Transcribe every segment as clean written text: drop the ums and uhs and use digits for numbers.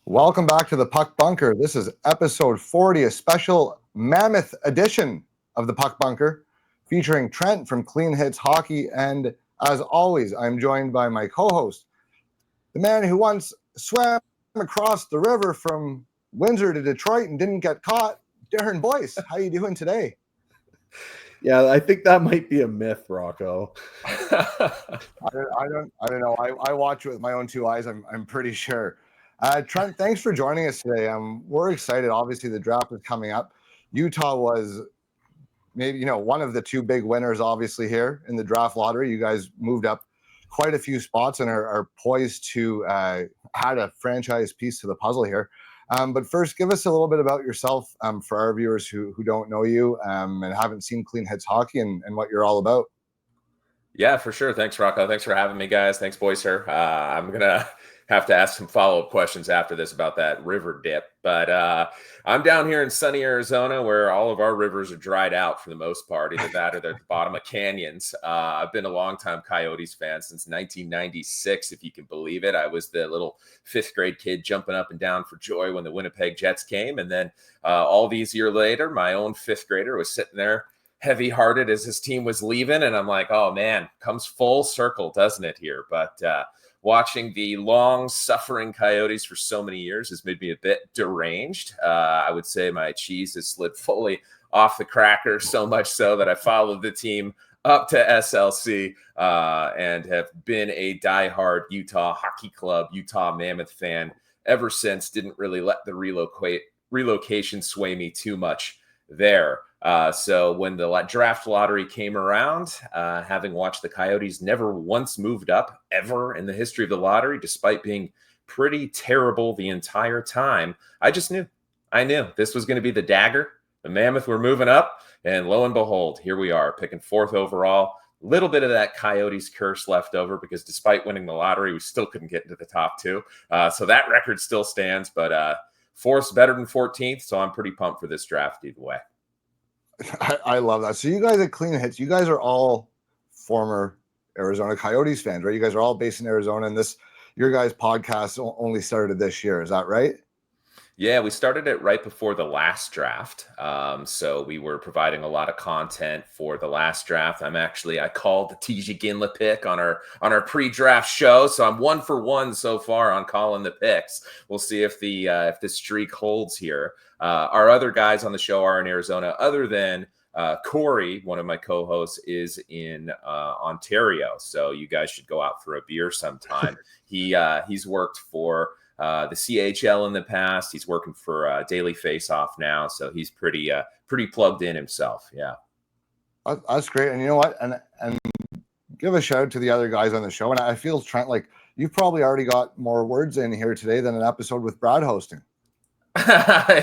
Welcome back to the Puck Bunker. This is episode 40, a special Mammoth edition of the Puck Bunker, featuring Trent from Clean Hits Hockey. And as always, I'm joined by my co-host, the man who once swam across the river from Windsor to Detroit and didn't get caught, Darren Boyce. How you doing today? Yeah, I think that might be a myth, Rocco. I don't know. I watch it with my own two eyes. I'm pretty sure. Trent, thanks for joining us today. We're excited. Obviously, the draft is coming up. Utah was maybe one of the two big winners, obviously, here in the draft lottery. You guys moved up quite a few spots and are poised to add a franchise piece to the puzzle here. But first, give us a little bit about yourself for our viewers who don't know you and haven't seen Clean Hits Hockey and what you're all about. Yeah, for sure. Thanks, Rocco. Thanks for having me, guys. Thanks, Boyce. I'm going to have to ask some follow-up questions after this about that river dip. But I'm down here in sunny Arizona where all of our rivers are dried out for the most part. Either that or they're at the bottom of canyons. I've been a longtime Coyotes fan since 1996, if you can believe it. I was the little fifth grade kid jumping up and down for joy when the Winnipeg Jets came. And then all these years later, my own fifth grader was sitting there heavy-hearted as his team was leaving. And I'm like, oh, man, comes full circle, doesn't it here? But watching the long-suffering Coyotes for so many years has made me a bit deranged. I would say my cheese has slid fully off the cracker, so much so that I followed the team up to SLC and have been a diehard Utah Hockey Club, Utah Mammoth fan ever since. Didn't really let the relocation sway me too much there. So when the draft lottery came around, having watched the Coyotes never once moved up ever in the history of the lottery, despite being pretty terrible the entire time, I knew this was going to be the dagger. The Mammoth were moving up, and lo and behold, here we are picking fourth overall. A little bit of that Coyotes curse left over because despite winning the lottery, we still couldn't get into the top two. So that record still stands, but fourth's better than 14th, so I'm pretty pumped for this draft either way. I love that. So you guys at Clean Hits, you guys are all former Arizona Coyotes fans, right? You guys are all based in Arizona, and your guys' podcast only started this year. Is that right? Yeah, we started it right before the last draft. So we were providing a lot of content for the last draft. I called the TJ Ginla pick on our pre-draft show. So I'm 1 for 1 so far on calling the picks. We'll see if the streak holds here. Our other guys on the show are in Arizona, other than Corey, one of my co-hosts, is in Ontario. So you guys should go out for a beer sometime. He's worked for the CHL in the past. He's working for Daily Face-Off now, so he's pretty plugged in himself. Yeah, that's great. And you know what? And give a shout out to the other guys on the show. And I feel, Trent, like you've probably already got more words in here today than an episode with Brad hosting.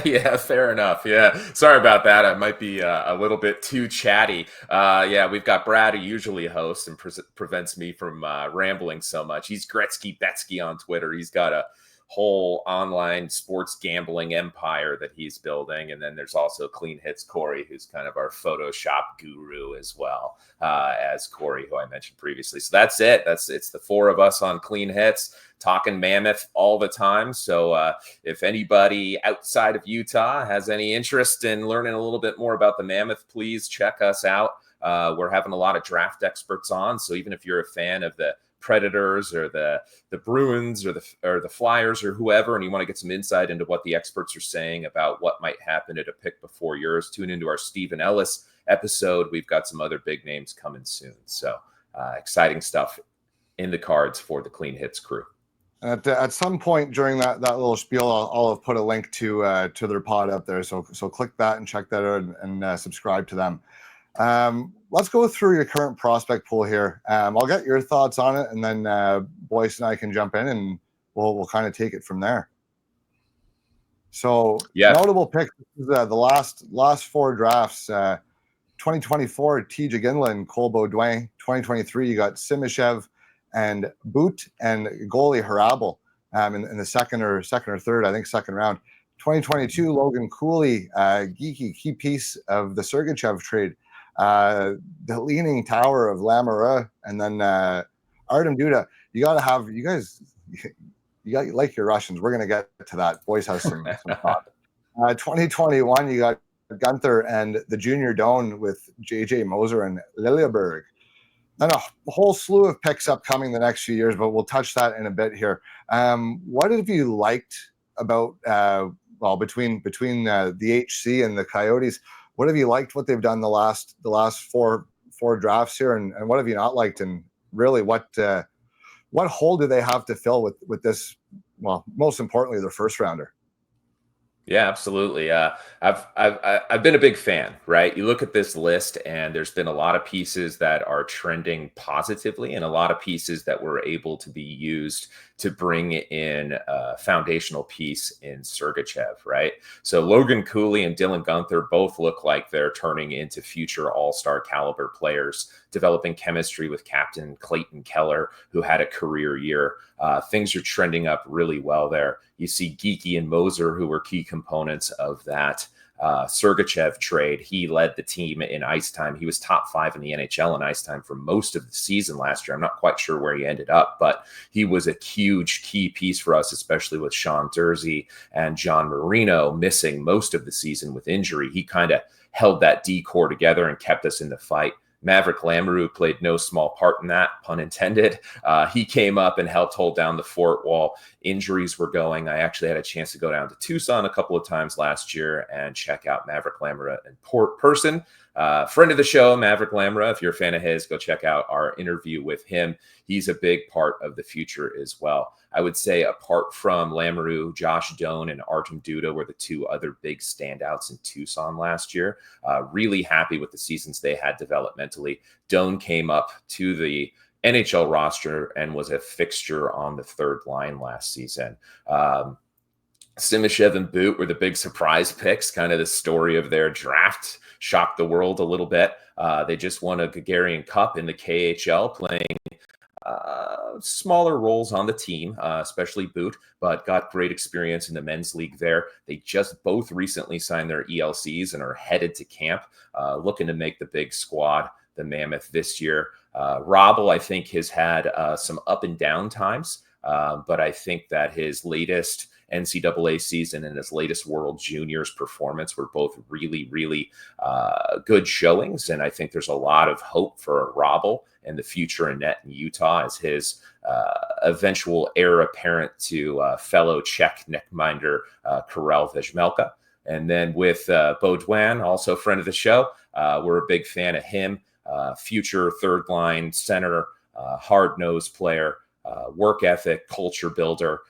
Yeah, fair enough. Yeah, sorry about that. I might be a little bit too chatty. Yeah, we've got Brad, who usually hosts and prevents me from rambling so much. He's Gretzky Betsky on Twitter. He's got a whole online sports gambling empire that he's building. And then there's also Clean Hits Corey, who's kind of our Photoshop guru as well as Corey, who I mentioned previously. So that's it. It's the four of us on Clean Hits talking Mammoth all the time. So if anybody outside of Utah has any interest in learning a little bit more about the Mammoth, please check us out. We're having a lot of draft experts on. So even if you're a fan of the Predators or the Bruins or the Flyers or whoever, and you want to get some insight into what the experts are saying about what might happen at a pick before yours, tune into our Stephen Ellis episode. We've got some other big names coming soon. So exciting stuff in the cards for the Clean Hits crew. At some point during that little spiel, I'll have put a link to their pod up there. So click that and check that out and subscribe to them. Let's go through your current prospect pool here. I'll get your thoughts on it, and then Boyce and I can jump in, and we'll kind of take it from there. So, yeah. Notable picks, the last four drafts. 2024, TJ Ginla and Cole Beaudoin. 2023, you got Simishev and Boot and goalie Harabel in the second or third, I think, second round. 2022, Logan Cooley, geeky key piece of the Sergachev trade. The leaning tower of Lamoureux, and then Artem Duda. You guys you got like your Russians. We're going to get to that. Boyce has some thought. 2021, you got Gunther and the Junior Doan with JJ Moser and Lilleberg. Then a whole slew of picks upcoming the next few years, but we'll touch that in a bit here. What have you liked about between the HC and the Coyotes? What have you liked what they've done the last four drafts here, and what have you not liked? And really, what hole do they have to fill with this? Well, most importantly, their first rounder. Yeah, absolutely. I've been a big fan, right? You look at this list and there's been a lot of pieces that are trending positively and a lot of pieces that were able to be used to bring in a foundational piece in Sergachev, right? So Logan Cooley and Dylan Gunther both look like they're turning into future all-star caliber players, developing chemistry with captain Clayton Keller, who had a career year. Things are trending up really well there. You see Geeky and Moser, who were key components of that Sergachev trade. He led the team in ice time. He was top 5 in the NHL in ice time for most of the season last year. I'm not quite sure where he ended up, but he was a huge key piece for us, especially with Sean Durzi and John Marino missing most of the season with injury. He kind of held that D-core together and kept us in the fight. Maverick Lamoureux played no small part in that, pun intended. He came up and helped hold down the fort while injuries were going. I actually had a chance to go down to Tucson a couple of times last year and check out Maverick Lamoureux in person. Friend of the show, Maverick Lamoureux. If you're a fan of his, go check out our interview with him. He's a big part of the future as well. I would say apart from Lamoureux, Josh Doan and Artem Duda were the two other big standouts in Tucson last year. Really happy with the seasons they had developmentally. Doan came up to the NHL roster and was a fixture on the third line last season. Simashev and Boot were the big surprise picks, kind of the story of their draft. Shocked the world a little bit. They just won a Gagarin Cup in the KHL, playing smaller roles on the team, especially Boot, but got great experience in the men's league there. They just both recently signed their ELCs and are headed to camp, looking to make the big squad, the Mammoth, this year. Robble, I think, has had some up and down times, but I think that his latest NCAA season and his latest World Juniors performance were both really, really good showings. And I think there's a lot of hope for Robble and the future in net in Utah as his eventual heir apparent to fellow Czech netminder Karel Vejmelka. And then with Baudouin, also friend of the show, we're a big fan of him. Future third line center, hard-nosed player, work ethic, culture builder,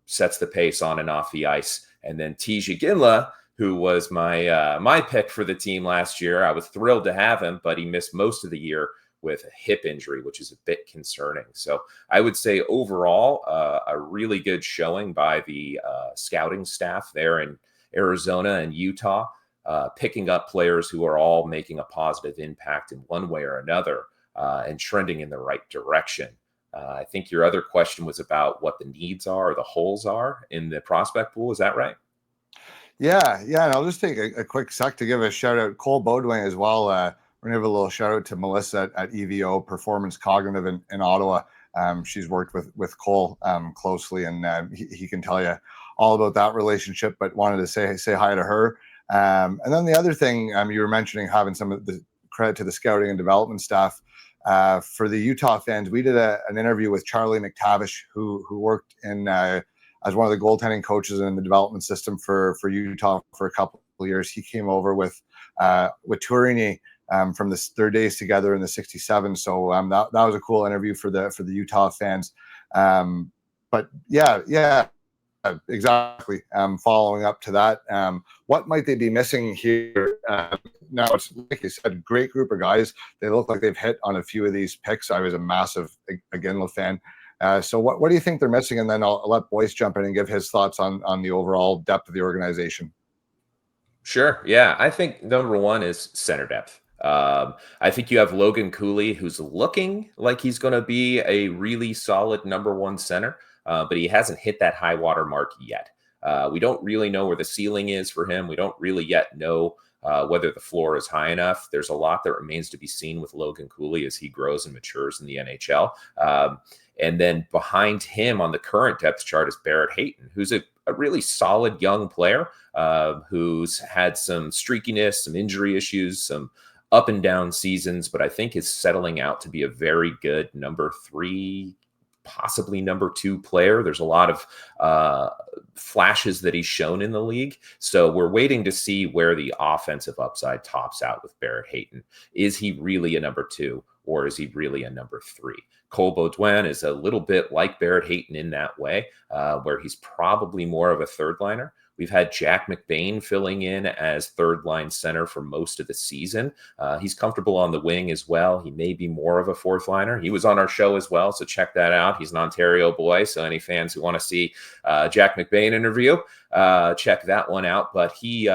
sets the pace on and off the ice. And then Tiji Ginla, who was my pick for the team last year. I was thrilled to have him, but he missed most of the year with a hip injury, which is a bit concerning. So I would say overall, a really good showing by the scouting staff there in Arizona and Utah, picking up players who are all making a positive impact in one way or another and trending in the right direction. I think your other question was about what the needs are or the holes are in the prospect pool. Is that right? Yeah. And I'll just take a quick sec to give a shout out, Cole Baudouin as well. We're going to have a little shout out to Melissa at EVO Performance Cognitive in Ottawa. She's worked with Cole closely, and he can tell you all about that relationship, but wanted to say hi to her. And then the other thing you were mentioning, having some of the credit to the scouting and development staff. For the Utah fans, we did an interview with Charlie McTavish, who worked in as one of the goaltending coaches in the development system for Utah for a couple of years. He came over with Tourigny from their days together in the '67. So that was a cool interview for the Utah fans. But yeah, exactly. Following up to that, what might they be missing here? Now, it's like you said, great group of guys. They look like they've hit on a few of these picks. I was a massive Ginla fan. So what do you think they're missing? And then I'll let Boyce jump in and give his thoughts on the overall depth of the organization. Sure. Yeah. I think number one is center depth. I think you have Logan Cooley, who's looking like he's going to be a really solid number one center, but he hasn't hit that high water mark yet. We don't really know where the ceiling is for him. We don't really yet know whether the floor is high enough. There's a lot that remains to be seen with Logan Cooley as he grows and matures in the NHL. And then behind him on the current depth chart is Barrett Hayton, who's a really solid young player who's had some streakiness, some injury issues, some up and down seasons, but I think is settling out to be a very good number 3, possibly number 2 player. There's a lot of flashes that he's shown in the league. So we're waiting to see where the offensive upside tops out with Barrett Hayton. Is he really a number 2 or is he really a number 3? Cole Beaudoin is a little bit like Barrett Hayton in that way, where he's probably more of a third liner. We've had Jack McBain filling in as third line center for most of the season. He's comfortable on the wing as well. He may be more of a fourth liner. He was on our show as well, so check that out. He's an Ontario boy, so any fans who want to see Jack McBain interview, check that one out. But he's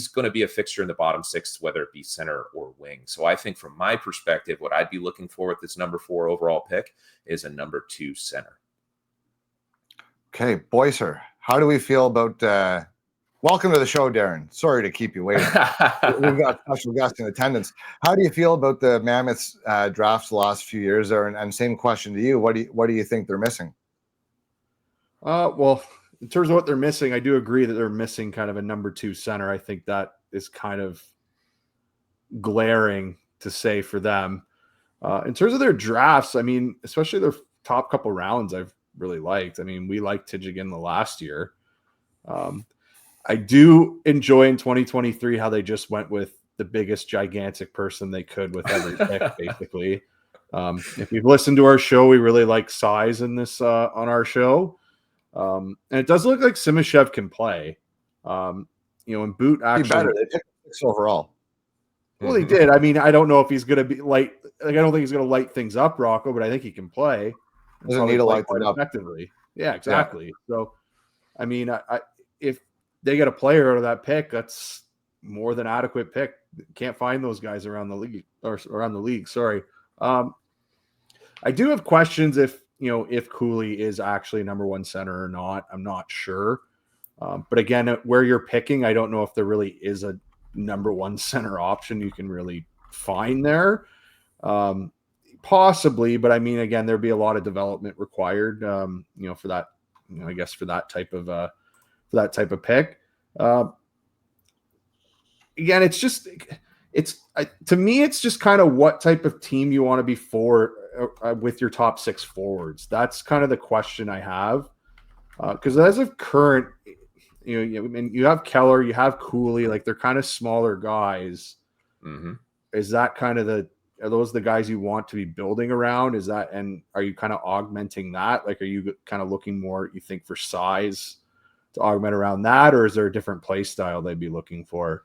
going to be a fixture in the bottom 6, whether it be center or wing. So I think from my perspective, what I'd be looking for with this number 4 overall pick is a number 2 center. Okay, Boycer, how do we feel about welcome to the show, Darren. Sorry to keep you waiting. We've got special guests in attendance. How do you feel about the Mammoths drafts the last few years there? And same question to you. What do you think they're missing? Well, in terms of what they're missing, I do agree that they're missing kind of a number 2 center. I think that is kind of glaring to say for them. In terms of their drafts, I mean, especially their top couple rounds, I've really liked. I mean, we liked Tidjagin the last year. I do enjoy in 2023 how they just went with the biggest gigantic person they could with every pick, basically. If you've listened to our show, we really like size in this on our show. And it does look like Simashev can play. And Boot actually better. They picked 6 overall. Well, he did. I mean, I don't know if he's going to be light. Like, I don't think he's going to light things up, Rocco, but I think he can play. Doesn't need to light them up effectively. Yeah, exactly. Yeah. So, I mean, if they get a player out of that pick, that's more than adequate pick. Can't find those guys around the league or around the league. Sorry. I do have questions if Cooley is actually number 1 center or not. I'm not sure. But again, where you're picking, I don't know if there really is a number 1 center option you can really find there. Possibly, but I mean, again, there'd be a lot of development required, for that, I guess for that type of pick. Again, to me, it's just kind of what type of team you want to be for with your top 6 forwards. That's kind of the question I have. Because as of current, you have Keller, you have Cooley, like they're kind of smaller guys. Mm-hmm. Is that kind of are those the guys you want to be building around? And are you kind of augmenting that? Like, are you kind of looking more, you think, for size to augment around that? Or is there a different play style they'd be looking for?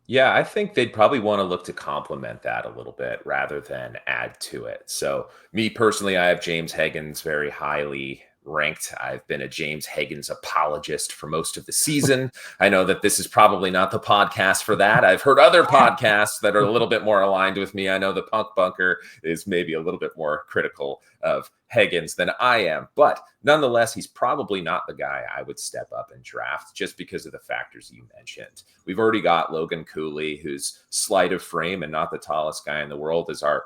Yeah, I think they'd probably want to look to complement that a little bit rather than add to it. So me personally, I have James Hagens very highly ranked. I've been a James Hagens apologist for most of the season. I know that this is probably not the podcast for that. I've heard other podcasts that are a little bit more aligned with me. I know the Punk Bunker is maybe a little bit more critical of Hagens than I am, but nonetheless, he's probably not the guy I would step up and draft just because of the factors you mentioned. We've already got Logan Cooley, who's slight of frame and not the tallest guy in the world, as our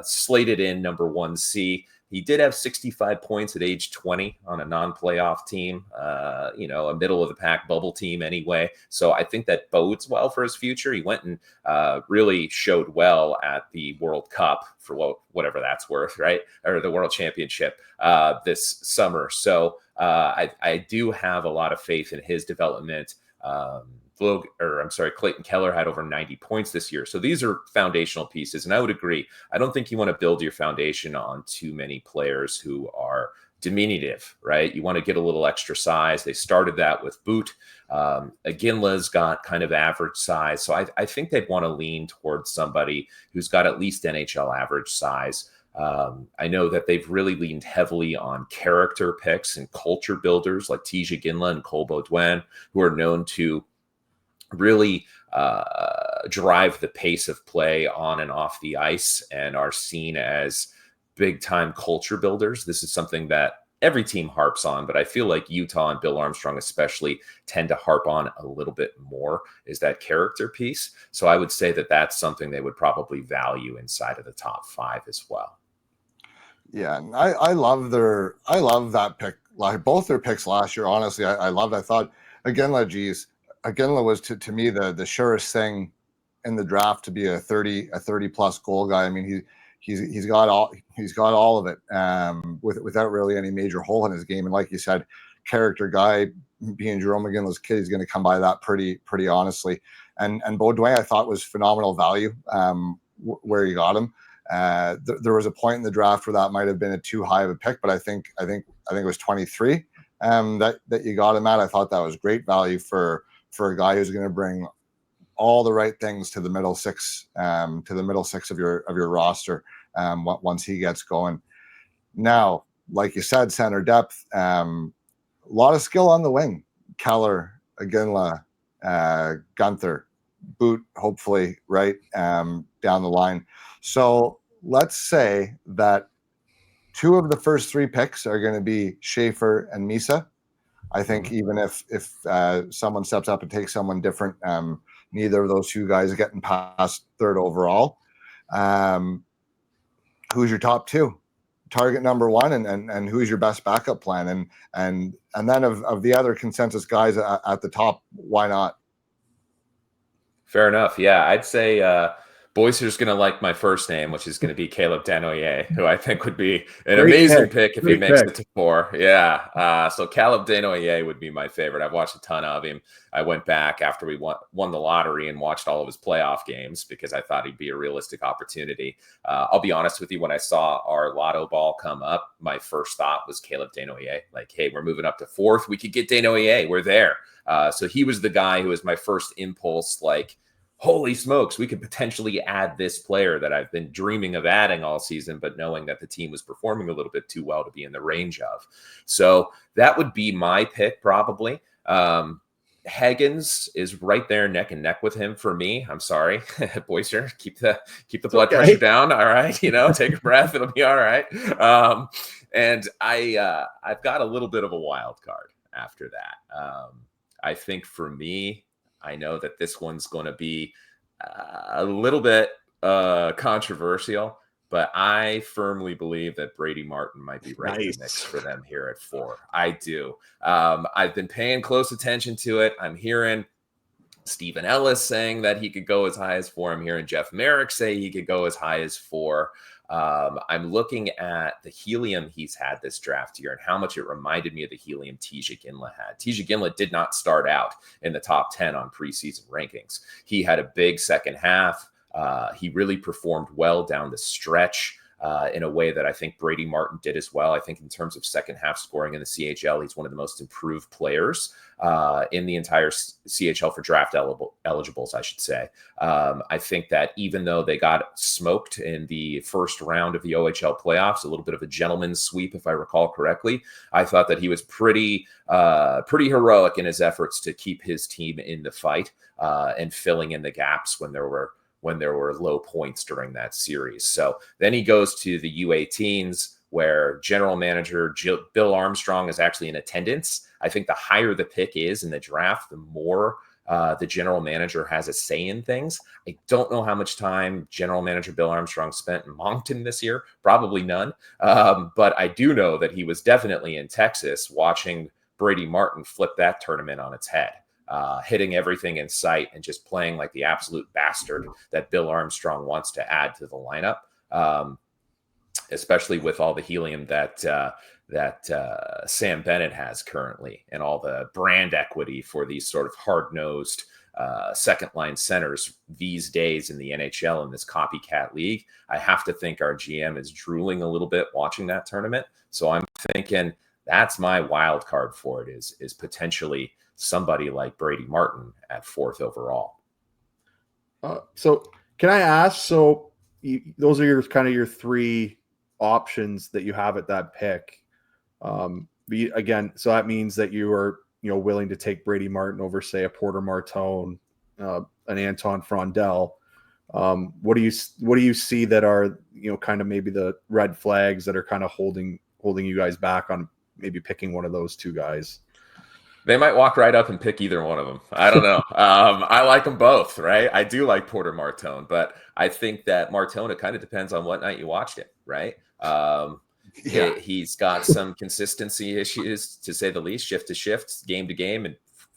slated in number 1C. He did have 65 points at age 20 on a non-playoff team, a middle of the pack bubble team anyway. So I think that bodes well for his future. He went and really showed well at the World Cup for whatever that's worth, right? Or the World Championship this summer. So I do have a lot of faith in his development. Clayton Keller had over 90 points this year. So these are foundational pieces. And I would agree. I don't think you want to build your foundation on too many players who are diminutive, right? You want to get a little extra size. They started that with Boot. Iginla's got kind of average size. So I think they'd want to lean towards somebody who's got at least NHL average size. I know that they've really leaned heavily on character picks and culture builders like Tidjagin Iginla and Cole Beaudoin, who are known to really drive the pace of play on and off the ice and are seen as big time culture builders. This is something that every team harps on, but I feel like Utah and Bill Armstrong especially tend to harp on a little bit more, is that character piece. So I would say that that's something they would probably value inside of the top 5 as well. Yeah, and I love that pick. Like both their picks last year, honestly, I loved. I thought Iginla was to me the surest thing in the draft to be a 30 plus goal guy. I mean, he's got all of it, without really any major hole in his game. And like you said, character guy, being Jerome Iginla's kid, he's going to come by that pretty honestly. And Beaudoin, I thought, was phenomenal value where you got him. There was a point in the draft where that might have been a too high of a pick, but I think it was 23 that you got him at. I thought that was great value for a guy who's going to bring all the right things to the middle six of your roster once he gets going. Now, like you said, center depth, a lot of skill on the wing. Keller, Iginla, Gunther, Boot, hopefully, right, down the line. So let's say that 2 of the first 3 picks are going to be Schaefer and Misa. I think even if someone steps up and takes someone different, neither of those 2 guys are getting past 3rd overall. Who's your top 2? Target number 1, and who's your best backup plan? And then of the other consensus guys at the top, why not? Fair enough. Yeah, I'd say Boycer's going to like my first name, which is going to be Caleb Desnoyers, who I think would be an amazing pick if he makes it to 4. Yeah. So Caleb Desnoyers would be my favorite. I've watched a ton of him. I went back after we won the lottery and watched all of his playoff games because I thought he'd be a realistic opportunity. I'll be honest with you, when I saw our lotto ball come up, my first thought was Caleb Desnoyers. Like, hey, we're moving up to 4th. We could get Desnoyers. We're there. So he was the guy who was my first impulse, like, holy smokes, we could potentially add this player that I've been dreaming of adding all season, but knowing that the team was performing a little bit too well to be in the range of. So that would be my pick, probably. Hagens is right there neck and neck with him for me. I'm sorry, Boycer, keep the blood pressure down. All right. Take a breath. It'll be all right. And I've got a little bit of a wild card after that. I think for me, I know that this one's going to be a little bit controversial, but I firmly believe that Brady Marton might be right in the mix for them here at 4. I do. I've been paying close attention to it. I'm hearing Stephen Ellis saying that he could go as high as 4. I'm hearing Jeff Merrick say he could go as high as 4. I'm looking at the helium he's had this draft year and how much it reminded me of the helium TJ Ginla had. TJ Ginla did not start out in the top 10 on preseason rankings. He had a big second half. He really performed well down the stretch in a way that I think Brady Marton did as well. I think in terms of second half scoring in the CHL, he's one of the most improved players in the entire CHL for draft eligibles, I should say. I think that even though they got smoked in the first round of the OHL playoffs, a little bit of a gentleman's sweep, if I recall correctly, I thought that he was pretty heroic in his efforts to keep his team in the fight and filling in the gaps when there were low points during that series. So then he goes to the U18s, where General Manager Bill Armstrong is actually in attendance. I think the higher the pick is in the draft, the more the general manager has a say in things. I don't know how much time General Manager Bill Armstrong spent in Moncton this year. Probably none. But I do know that he was definitely in Texas watching Brady Marton flip that tournament on its head. Hitting everything in sight and just playing like the absolute bastard that Bill Armstrong wants to add to the lineup, especially with all the helium that Sam Bennett has currently and all the brand equity for these sort of hard-nosed second-line centers these days in the NHL in this copycat league. I have to think our GM is drooling a little bit watching that tournament. So I'm thinking that's my wild card for it is potentially somebody like Brady Marton at 4th overall. So can I ask, those are your 3 options that you have at that pick. Again, so that means that you are, willing to take Brady Marton over, say, a Porter Marton, an Anton Frondell. What do you see that are, kind of maybe the red flags that are kind of holding you guys back on maybe picking one of those two guys. They might walk right up and pick either one of them. I don't know. I like them both, right? I do like Porter Marton, but I think that Marton, it kind of depends on what night you watched it, right? He's got some consistency issues, to say the least, shift to shift, game to game, and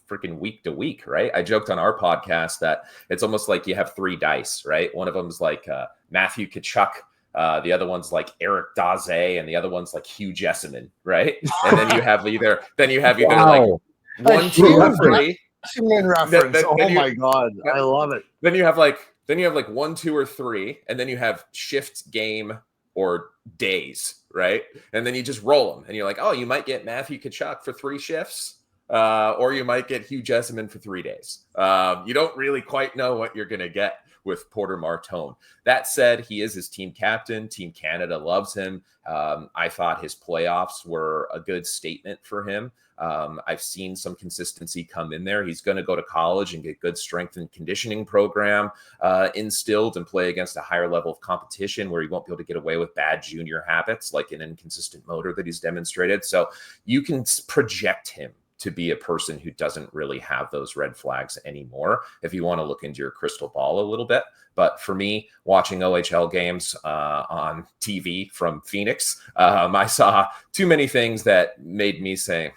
freaking week to week, right? I joked on our podcast that it's almost like you have 3 dice, right? One of them's like Matthew Tkachuk, the other one's like Eric Daze, and the other one's like Hugh Jessamine, right? And then you have either like 1, 2, or 3. Reference. My God, I love it. Then you have like 1, 2, or 3, and then you have shift, game, or days, right? And then you just roll them, and you're like, oh, you might get Matthew Tkachuk for 3 shifts, or you might get Hugh Jessamine for 3 days. You don't really quite know what you're going to get with Porter Marton. That said, he is his team captain. Team Canada loves him. I thought his playoffs were a good statement for him. I've seen some consistency come in there. He's going to go to college and get good strength and conditioning program instilled and play against a higher level of competition where he won't be able to get away with bad junior habits like an inconsistent motor that he's demonstrated. So you can project him to be a person who doesn't really have those red flags anymore if you want to look into your crystal ball a little bit. But for me, watching OHL games on TV from Phoenix, I saw too many things that made me say,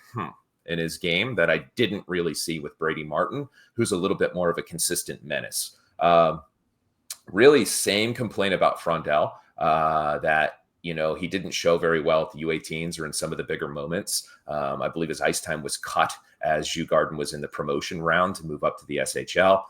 in his game that I didn't really see with Brady Marton, who's a little bit more of a consistent menace. Really, same complaint about Frondell, that he didn't show very well at the U18s or in some of the bigger moments. I believe his ice time was cut as Djurgården was in the promotion round to move up to the SHL.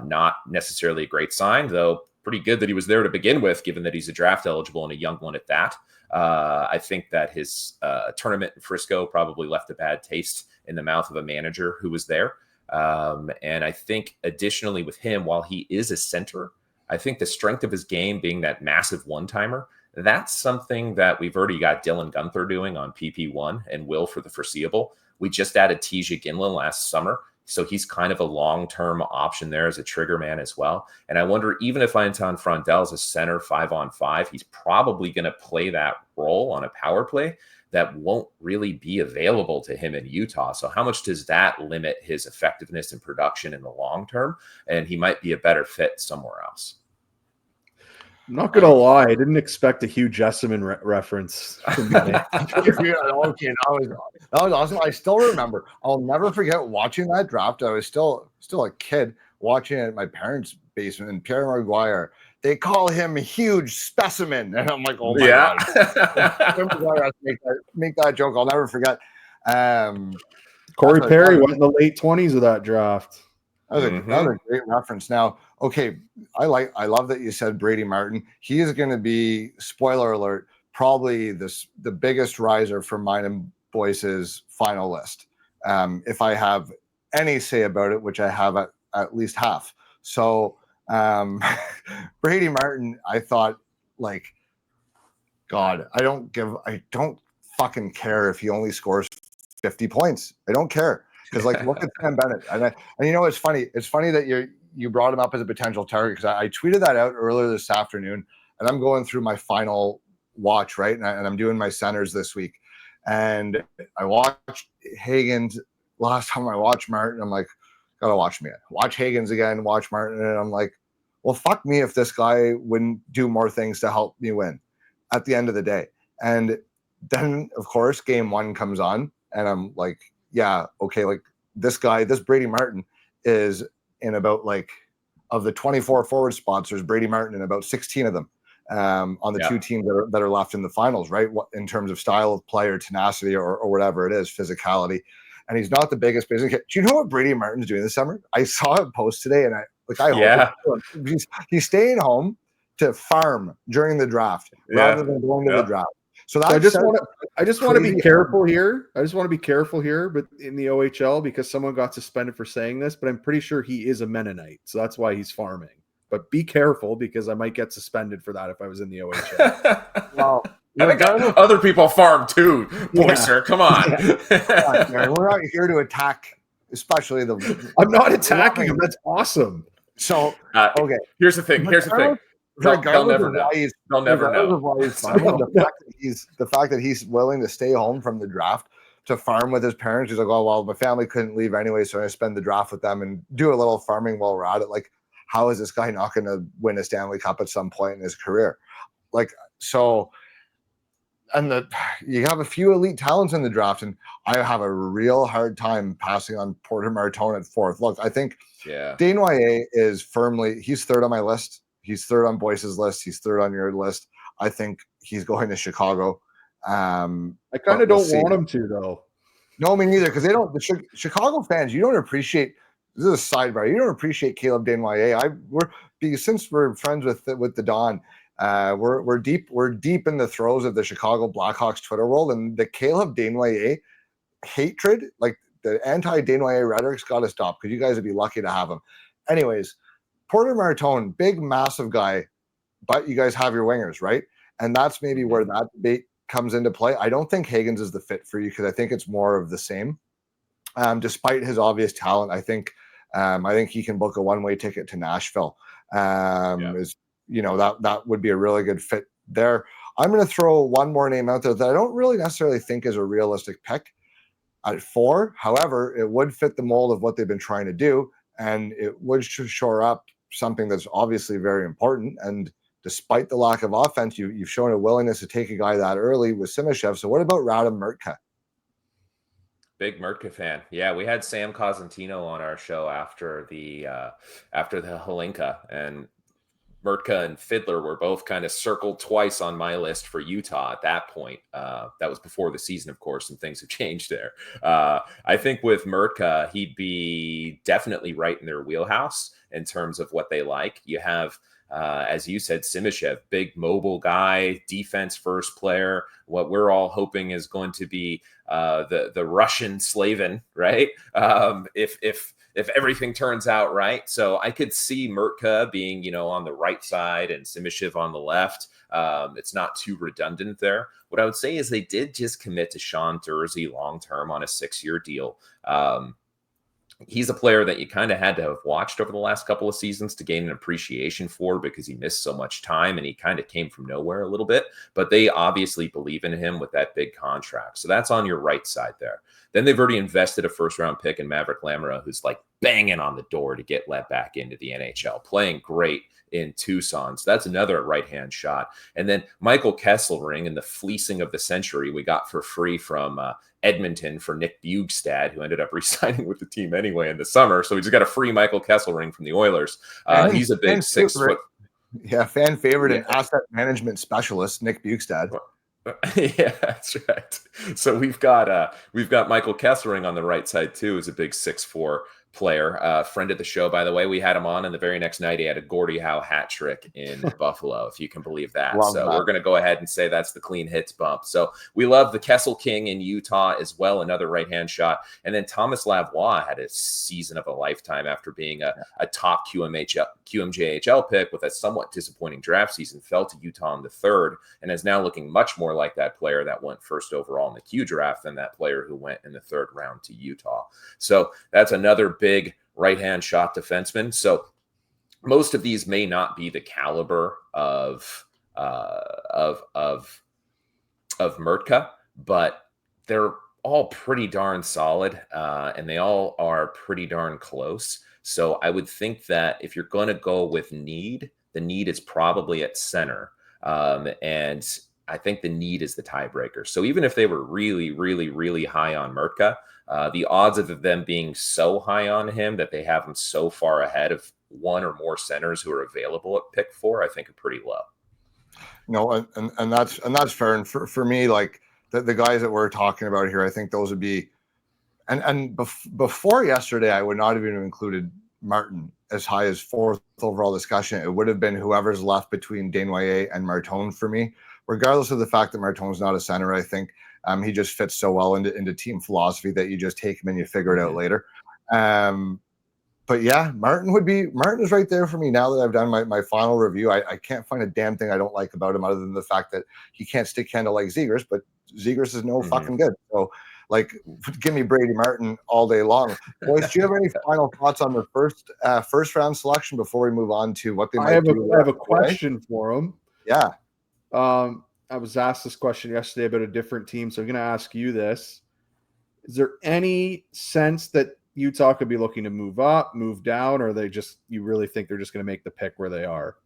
Not necessarily a great sign, though pretty good that he was there to begin with, given that he's a draft eligible and a young one at that. I think that his tournament in Frisco probably left a bad taste in the mouth of a manager who was there. And I think additionally with him, while he is a center, I think the strength of his game being that massive one-timer, that's something that we've already got Dylan Gunther doing on PP1 and will for the foreseeable. We just added Tija Ginlin last summer, so he's kind of a long-term option there as a trigger man as well. And I wonder, even if Anton Frondell is a center 5-on-5, he's probably going to play that role on a power play that won't really be available to him in Utah. So how much does that limit his effectiveness and production in the long term? And he might be a better fit somewhere else. I'm not gonna lie, I didn't expect a Hugh Jessamine reference. Okay, that was awesome. I still remember. I'll never forget watching that draft. I was still a kid watching it at my parents' basement. And Pierre Maguire, they call him a huge specimen, and I'm like, oh my God! Make that joke. I'll never forget. Corey Perry went in the late 20s of that draft. That was a great reference. Now, okay, I love that you said Brady Marton. He is going to be, spoiler alert, probably the biggest riser for mine and Boyce's final list. If I have any say about it, which I have at least half. So Brady Marton, I thought, like, God, I don't fucking care if he only scores 50 points. I don't care. Because, like, look at Sam Bennett. And you know, it's funny. It's funny that you brought him up as a potential target, because I tweeted that out earlier this afternoon, and I'm going through my final watch, right? And I'm doing my centers this week. And I watched Hagens last time I watched Martin. I'm like, gotta watch me. Watch Hagens again, watch Martin. And I'm like, well, fuck me if this guy wouldn't do more things to help me win at the end of the day. And then, of course, game 1 comes on, and I'm like, yeah, okay, like this Brady Marton is in about, like, of the 24 forward spots, there's Brady Marton in about 16 of them on the 2 teams that are left in the finals, right? In terms of style of player, tenacity, or whatever it is, physicality. And he's not the biggest business kid. Do you know what Brady Martin's doing this summer? I saw a post today, and I hope he's staying home to farm during the draft rather than going to the draft. So I just want to be careful here. But in the OHL, because someone got suspended for saying this, but I'm pretty sure he is a Mennonite, so that's why he's farming. But be careful, because I might get suspended for that if I was in the OHL. Well, I think other people farm too, Boycer. Come on. We're not here to attack, especially I'm not attacking him. That's awesome. So okay. Here's the thing. They'll never know. The fact that he's willing to stay home from the draft to farm with his parents. He's like, oh, well, my family couldn't leave anyway, so I spend the draft with them and do a little farming while we're at it. Like, how is this guy not going to win a Stanley Cup at some point in his career? Like, so, and you have a few elite talents in the draft, and I have a real hard time passing on Porter Marton at 4th. Look, I think Desnoyers is he's 3rd on my list. He's 3rd on Boyce's list. He's 3rd on your list. I think he's going to Chicago. I kind of don't want him to, though. No, me neither, because they don't. The Chicago fans, you don't appreciate. This is a sidebar. You don't appreciate Caleb Desnoyers. Since we're friends with the Don, we're deep in the throes of the Chicago Blackhawks Twitter world, and the Caleb Desnoyers hatred, like the anti-Desnoyers rhetoric's got to stop, because you guys would be lucky to have him. Anyways, Porter Marton, big, massive guy, but you guys have your wingers, right? And that's maybe where that debate comes into play. I don't think Hagens is the fit for you, because I think it's more of the same. Despite his obvious talent, I think he can book a one-way ticket to Nashville. That would be a really good fit there. I'm going to throw one more name out there that I don't really necessarily think is a realistic pick at 4. However, it would fit the mold of what they've been trying to do, and it would shore up something that's obviously very important. And despite the lack of offense, you've shown a willingness to take a guy that early with Simashev. So what about Radim Mrtka? Big Mrtka fan. Yeah, we had Sam Cosentino on our show after the Hlinka, and Mrtka and Fiddler were both kind of circled twice on my list for Utah at that point. That was before the season, of course, and things have changed there. I think with Mrtka, he'd be definitely right in their wheelhouse in terms of what they like. You have, as you said, Simashev, big mobile guy, defense first player. What we're all hoping is going to be the Russian Slavin, right? If everything turns out right. So I could see Mrtka being, on the right side and Simashev on the left. It's not too redundant there. What I would say is they did just commit to Sean Durzi long-term on a 6-year deal. He's a player that you kind of had to have watched over the last couple of seasons to gain an appreciation for, because he missed so much time and he kind of came from nowhere a little bit, but they obviously believe in him with that big contract. So that's on your right side there. Then they've already invested a 1st-round pick in Maverick Lamora, who's like banging on the door to get let back into the NHL, playing great in Tucson. So that's another right-hand shot. And then Michael Kesselring in the fleecing of the century we got for free from Edmonton for Nick Bjugstad, who ended up re-signing with the team anyway in the summer. So we just got a free Michael Kesselring from the Oilers. He's a big 6 foot. Yeah, fan favorite and asset management specialist, Nick Bjugstad. Yeah, that's right. So we've got Michael Kesselring on the right side too, as a big 6'4" player, friend of the show, by the way. We had him on, and the very next night he had a Gordie Howe hat trick in Buffalo, if you can believe that. We're going to go ahead and say that's the clean hits bump. So we love the Kessel King in Utah as well, another right-hand shot. And then Thomas Lavoie had a season of a lifetime after being a top QMJHL pick with a somewhat disappointing draft season, fell to Utah in the 3rd, and is now looking much more like that player that went 1st overall in the Q draft than that player who went in the 3rd round to Utah. So that's another big right-hand shot defenseman. So most of these may not be the caliber of Mrtka, but they're all pretty darn solid, and they all are pretty darn close. So I would think that if you're going to go with need, the need is probably at center, and I think the need is the tiebreaker. So even if they were really, really, really high on Mrtka, the odds of them being so high on him that they have him so far ahead of one or more centers who are available at pick 4, I think are pretty low. No, and that's fair. And for me, like the guys that we're talking about here, I think those would be, and before yesterday, I would not have even included Marton as high as 4th overall discussion. It would have been whoever's left between Desnoyers and Marton for me, regardless of the fact that Marton's not a center. I think he just fits so well into team philosophy that you just take him and you figure it out later. But yeah, Martin's right there for me now that I've done my final review. I can't find a damn thing I don't like about him other than the fact that he can't stick handle like Zegras, but Zegras is no fucking good. So like, give me Brady Martin all day long. Boys, do you have any final thoughts on the first round selection before we move on to what they might do? I have a question for him. Yeah. I was asked this question yesterday about a different team, so I'm going to ask you this. Is there any sense that Utah could be looking to move up, move down, or you really think they're just going to make the pick where they are?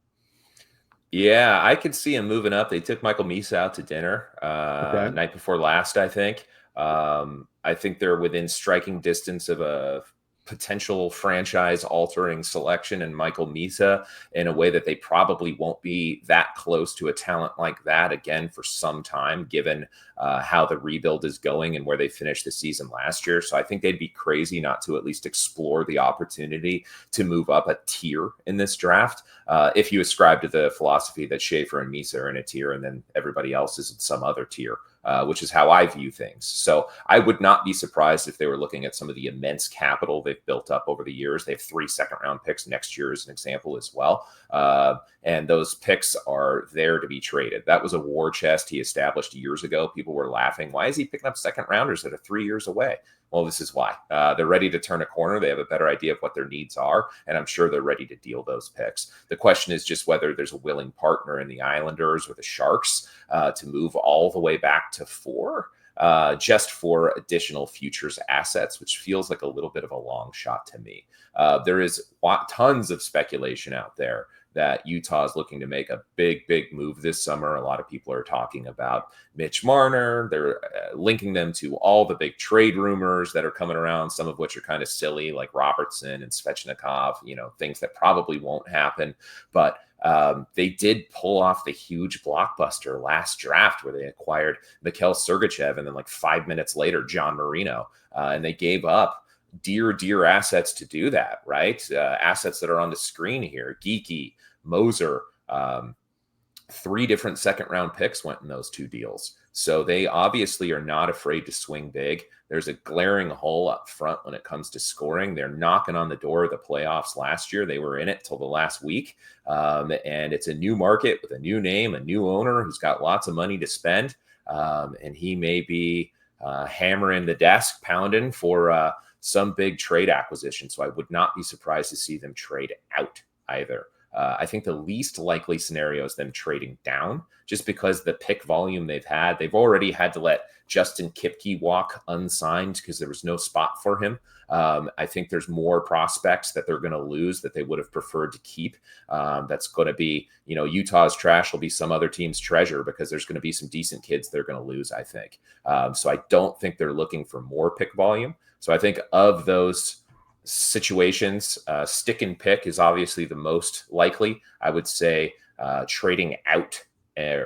Yeah, I could see him moving up. They took Michael Misa out to dinner Okay. night before last, I think. I think they're within striking distance of a potential franchise-altering selection in Michael Misa in a way that they probably won't be that close to a talent like that again for some time, given how the rebuild is going and where they finished the season last year. So I think they'd be crazy not to at least explore the opportunity to move up a tier in this draft. If you ascribe to the philosophy that Schaefer and Misa are in a tier and then everybody else is in some other tier, which is how I view things. So I would not be surprised if they were looking at some of the immense capital they've built up over the years. They have 3 second-round picks next year as an example as well. And those picks are there to be traded. That was a war chest he established years ago. People were laughing. Why is he picking up second rounders that are 3 years away? Well, this is why. They're ready to turn a corner. They have a better idea of what their needs are, and I'm sure they're ready to deal those picks. The question is just whether there's a willing partner in the Islanders or the Sharks to move all the way back to 4 just for additional futures assets, which feels like a little bit of a long shot to me. There is tons of speculation out there that Utah is looking to make a big move this summer. A lot of people are talking about Mitch Marner. They're linking them to all the big trade rumors that are coming around, some of which are kind of silly, like Robertson and Svechnikov, things that probably won't happen. But they did pull off the huge blockbuster last draft where they acquired Mikhail Sergachev and then like 5 minutes later, John Marino. And they gave up dear assets to do that, right? Assets that are on the screen here. Geeky, Moser, 3 different second-round picks went in those 2 deals. So they obviously are not afraid to swing big. There's a glaring hole up front when it comes to scoring. They're knocking on the door of the playoffs last year. They were in it till the last week. And it's a new market with a new name, a new owner who's got lots of money to spend. And he may be hammering the desk, pounding for some big trade acquisition. So I would not be surprised to see them trade out either. I think the least likely scenario is them trading down just because the pick volume they've already had to let Justin Kipke walk unsigned because there was no spot for him. I think there's more prospects that they're going to lose that they would have preferred to keep. That's going to be, Utah's trash will be some other team's treasure because there's going to be some decent kids they're going to lose, I think. So I don't think they're looking for more pick volume. So I think of those situations, stick and pick is obviously the most likely. I would say trading out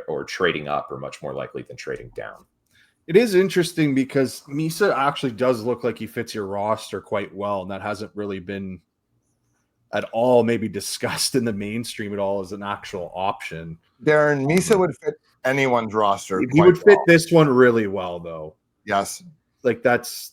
or trading up are much more likely than trading down. It is interesting because Misa actually does look like he fits your roster quite well, and that hasn't really been at all maybe discussed in the mainstream at all as an actual option. Darren, Misa would fit anyone's roster. He would fit this one really well, though. Yes. Like that's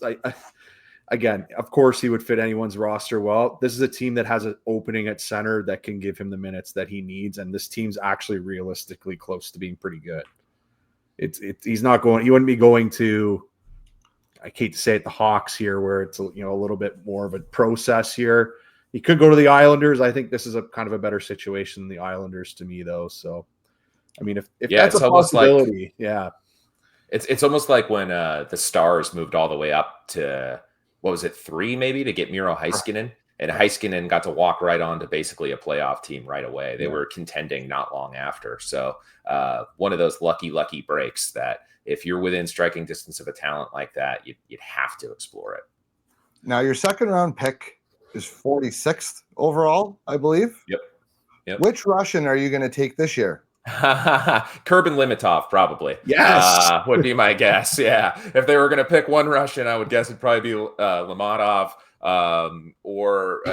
again, of course, he would fit anyone's roster well. This is a team that has an opening at center that can give him the minutes that he needs, and this team's actually realistically close to being pretty good. He's not going. He wouldn't be going to. I hate to say it, the Hawks here, where it's a little bit more of a process here. He could go to the Islanders. I think this is a kind of a better situation than the Islanders to me, though. So, I mean, if that's a possibility, yeah, it's almost like when the Stars moved all the way up to. What was it, 3 maybe to get Miro Heiskanen? And Heiskanen got to walk right on to basically a playoff team right away. They were contending not long after. So one of those lucky breaks that if you're within striking distance of a talent like that, you'd have to explore it. Now, your second round pick is 46th overall, I believe. Yep. Which Russian are you going to take this year? Kurban Limatov, probably. Yes, would be my guess. Yeah, if they were going to pick one Russian, I would guess it'd probably be Limatov or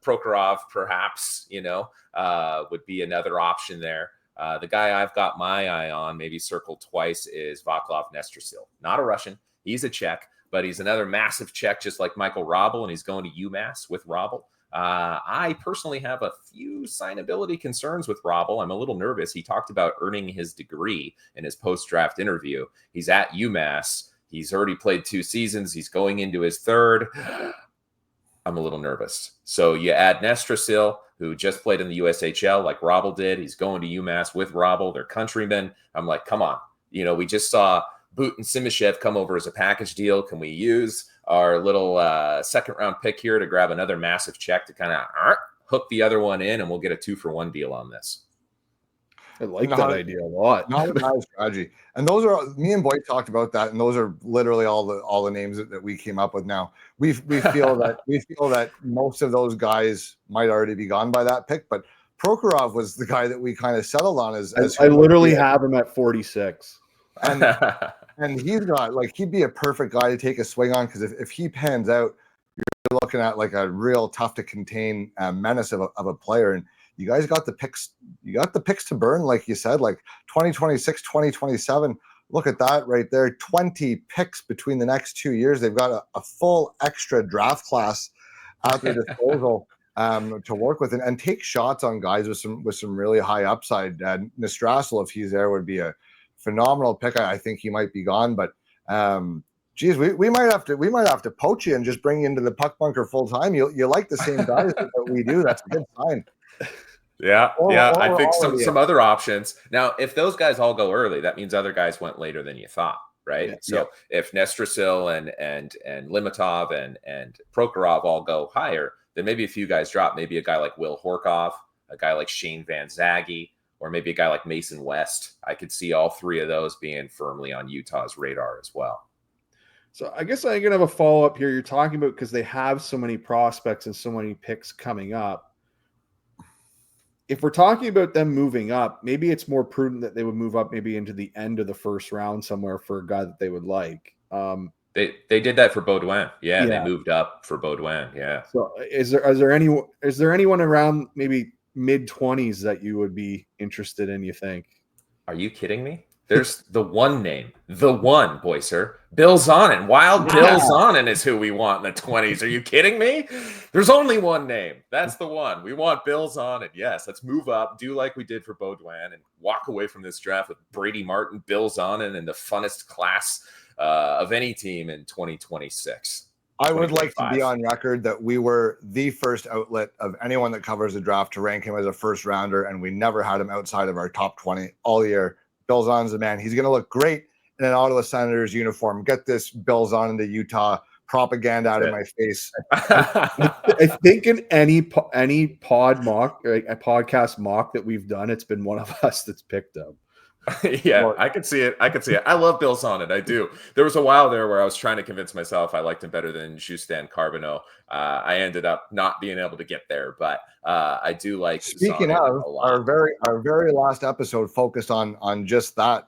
Prokhorov, perhaps. Would be another option there. The guy I've got my eye on, maybe circled twice, is Vaclav Nestrasil. Not a Russian. He's a Czech, but he's another massive Czech, just like Michael Robel, and he's going to UMass with Robel. I personally have a few signability concerns with Robel. I'm a little nervous. He talked about earning his degree in his post-draft interview. He's at UMass. He's already played 2 seasons. He's going into his 3rd. I'm a little nervous. So you add Nestrasil, who just played in the USHL like Robel did. He's going to UMass with Robel. They're countrymen. I'm like, come on. We just saw Boot and Simishev come over as a package deal. Can we use our little second round pick here to grab another massive check to kind of hook the other one in, and we'll get a 2-for-1 deal on this? I like that idea a lot. Not a bad strategy. And those are, me and Boyd talked about that, and those are literally all the names that we came up with. Now we feel that most of those guys might already be gone by that pick, but Prokhorov was the guy that we kind of settled on as I literally have him at 46. And he's got, like, he'd be a perfect guy to take a swing on, because if he pans out, you're looking at like a real tough to contain menace of a player. And you guys got the picks. You got the picks to burn, like you said, like 2026, 2027. Look at that right there. 20 picks between the next 2 years. They've got a full extra draft class at their disposal to work with and take shots on guys with some really high upside. Nestrassel, if he's there, would be a phenomenal pick. I think he might be gone, but geez, we might have to poach you and just bring you into the puck bunker full time. You like the same guys that we do. That's a good sign. Yeah. I think some other options. Now, if those guys all go early, that means other guys went later than you thought, right? Yeah. So if Nestrasil and Limatov and Prokhorov all go higher, then maybe a few guys drop. Maybe a guy like Will Horcoff, a guy like Shane Vansaghi, or maybe a guy like Mason West. I could see all three of those being firmly on Utah's radar as well. So I guess I'm going to have a follow-up here. You're talking about because they have so many prospects and so many picks coming up. If we're talking about them moving up, maybe it's more prudent that they would move up maybe into the end of the first round somewhere for a guy that they would like. They did that for Baudouin. Yeah, they moved up for Baudouin. Yeah. So is there anyone around maybe mid-20s that you would be interested in, you think? Are you kidding me? There's the one name, Boycer. Bill Zonin. Bill Zonin is who we want in the 20s. Are you kidding me? There's only one name. That's the one. We want Bill Zonin. Yes, let's move up, do like we did for Baudouin, and walk away from this draft with Brady, Marton, Bill Zonin, and the funnest class of any team in 2026. I would like to be on record that we were the first outlet of anyone that covers the draft to rank him as a first rounder, and we never had him outside of our top 20 all year. Bill Zon's the man. He's going to look great in an Ottawa Senators uniform. Get this Bill Zon into Utah propaganda out of my face. I think in any pod mock, a podcast mock that we've done, it's been one of us that's picked up. Yeah, I could see it. I love Bill Zonin. I do. There was a while there where I was trying to convince myself I liked him better than Justin Carbonneau. I ended up not being able to get there, but I do like. Speaking of, our very last episode focused on just that.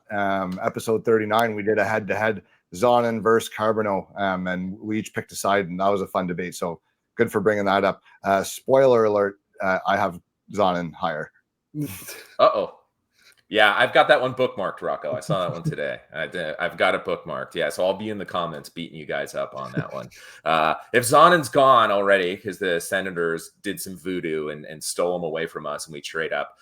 Episode 39, we did a head-to-head Zonin versus Carbonneau, and we each picked a side, and that was a fun debate. So good for bringing that up. Spoiler alert: I have Zonin higher. Uh-oh. Yeah, I've got that one bookmarked, Rocco. I saw that one today. I've got it bookmarked. Yeah, so I'll be in the comments beating you guys up on that one. If Zonin's gone already because the Senators did some voodoo and stole him away from us and we trade up,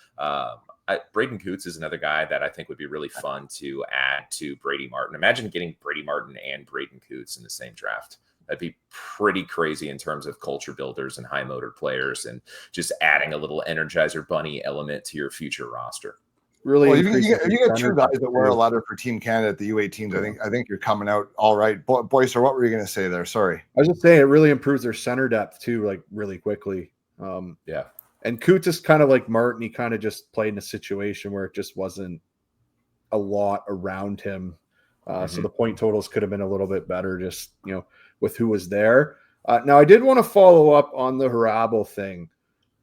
Braden Coots is another guy that I think would be really fun to add to Brady Marton. Imagine getting Brady Marton and Braden Coots in the same draft. That'd be pretty crazy in terms of culture builders and high-motored players and just adding a little Energizer Bunny element to your future roster. Really, well, you get two guys that wear a letter for Team Canada at the U18s. I think you're coming out all right. Boyce, what were you going to say there? Sorry, I was just saying it really improves their center depth too, like really quickly. Yeah, and Coots is kind of like Martin. He kind of just played in a situation where it just wasn't a lot around him, so the point totals could have been a little bit better, just with who was there. Now, I did want to follow up on the Hrabal thing.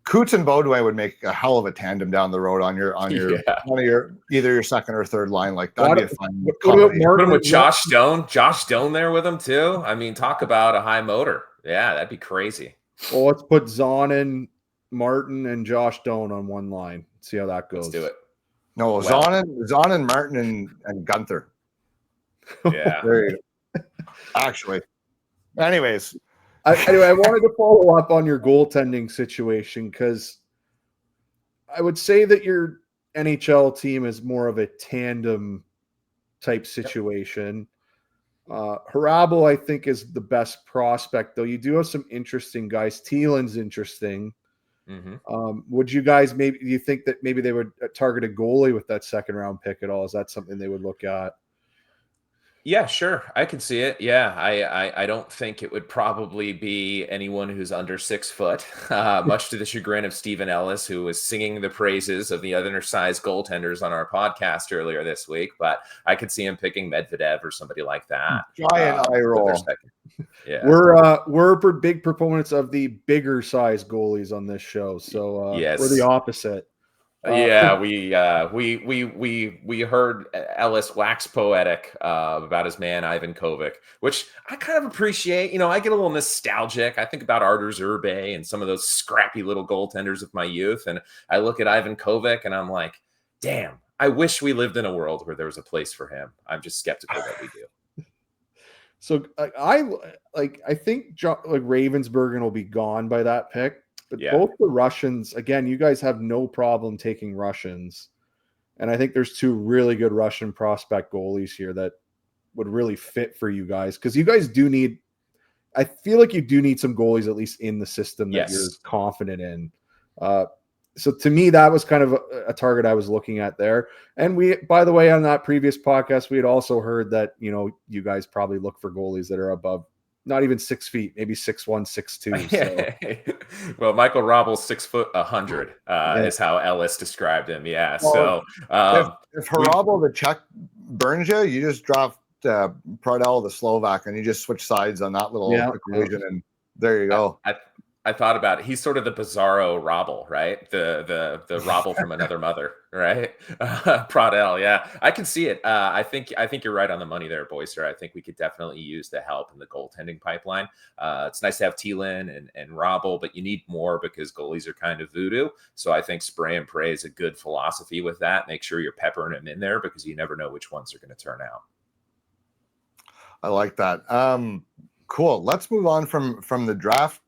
Coots and Baudouin would make a hell of a tandem down the road on your one of your either your second or third line. Like that'd be a fun. Put him with Josh Stone. Josh Stone there with him too. I mean, talk about a high motor. Yeah, that'd be crazy. Well, let's put Zonin, Martin, and Josh Stone on one line. See how that goes. Let's do it. No, Zonin, Martin, and Gunther. Yeah. There you go. Actually. Anyways. Anyway, I wanted to follow up on your goaltending situation because I would say that your NHL team is more of a tandem type situation. Hrabal, I think, is the best prospect, though. You do have some interesting guys. Thielen's interesting. Would you guys do you think that maybe they would target a goalie with that second round pick at all? Is that something they would look at? Yeah, sure. I can see it. Yeah, I don't think it would probably be anyone who's under 6 foot, much to the chagrin of Stephen Ellis, who was singing the praises of the undersized goaltenders on our podcast earlier this week. But I could see him picking Medvedev or somebody like that. Giant eye with their roll. second. Yeah. We're big proponents of the bigger size goalies on this show, so Yes. we're the opposite. Yeah, we heard Ellis wax poetic about his man Ivan Kovic, which I kind of appreciate. You know, I get a little nostalgic. I think about Artur Zerbe and some of those scrappy little goaltenders of my youth, and I look at Ivan Kovic and I'm like, damn, I wish we lived in a world where there was a place for him. I'm just skeptical that we do. So I think Ravensburgen will be gone by that pick. But both the Russians, again, you guys have no problem taking Russians. And I think there's 2 really good Russian prospect goalies here that would really fit for you guys. Because you guys do need, I feel like you do need some goalies at least in the system that you're confident in. So to me, that was kind of a target I was looking at there. And we, by the way, on that previous podcast, we had also heard that, you know, you guys probably look for goalies that are above not even 6 feet, maybe 6'1", 6'2". So. Well, Michael Robel's 6'100" is how Ellis described him. Yeah. Well, so if Hrabal the Czech burns you, you just drop Prondell the Slovak, and you just switch sides on that little equation, and there you go. I thought about it. He's sort of the bizarro Robel, right? The Robel from another mother, right? Prondell, yeah, I can see it. I think you're right on the money there, Boycer. I think we could definitely use the help in the goaltending pipeline. It's nice to have Thielen and Robel, but you need more because goalies are kind of voodoo. So I think spray and pray is a good philosophy with that. Make sure you're peppering them in there because you never know which ones are going to turn out. I like that. Cool. Let's move on from the draft